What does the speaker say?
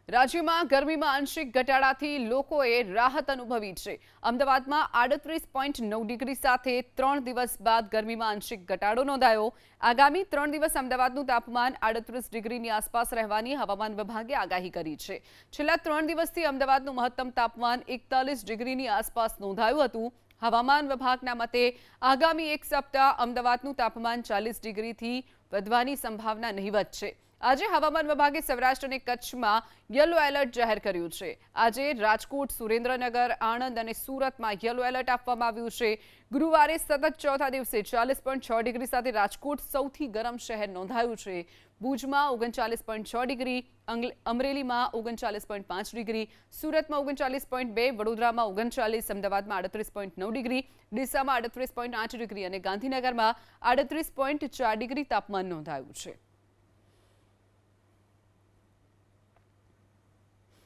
રાજ્યમાં ગરમીમાં આંશિક ઘટાડાથી લોકોએ રાહત અનુભવી છે। અમદાવાદમાં 38.9 ડિગ્રી સાથે 3 દિવસ બાદ ગરમીમાં આંશિક ઘટાડો નોંધાયો। આગામી 3 દિવસ અમદાવાદનું તાપમાન 38 ડિગ્રીની આસપાસ રહેવાની હવામાન વિભાગે આગાહી કરી છે। છેલ્લા 3 દિવસથી અમદાવાદનું મહત્તમ તાપમાન 41 ડિગ્રીની આસપાસ નોંધાયું હતું। હવામાન વિભાગના મતે આગામી એક સપ્તાહ અમદાવાદનું તાપમાન 40 ડિગ્રીથી વધવાની સંભાવના નહીવત છે। આજે હવામાન વિભાગે સૌરાષ્ટ્ર અને કચ્છમાં યલો એલર્ટ જાહેર કર્યું છે। આજે રાજકોટ, સુરેન્દ્રનગર, આણંદ અને સુરતમાં યલો એલર્ટ આપવામાં આવ્યું છે। ગુરુવારે સતત ચોથા દિવસે 40.6 ડિગ્રી સાથે રાજકોટ સૌથી ગરમ શહેર નોંધાયું છે। ભુજમાં 39.6 ડિગ્રી, અમરેલીમાં 39.5 ડિગ્રી, સુરતમાં 39.2, વડોદરામાં 39, અમદાવાદમાં 38.9 ડિગ્રી, ડીસામાં 38.8 ડિગ્રી અને ગાંધીનગરમાં 38.4 ડિગ્રી તાપમાન નોંધાયું છે।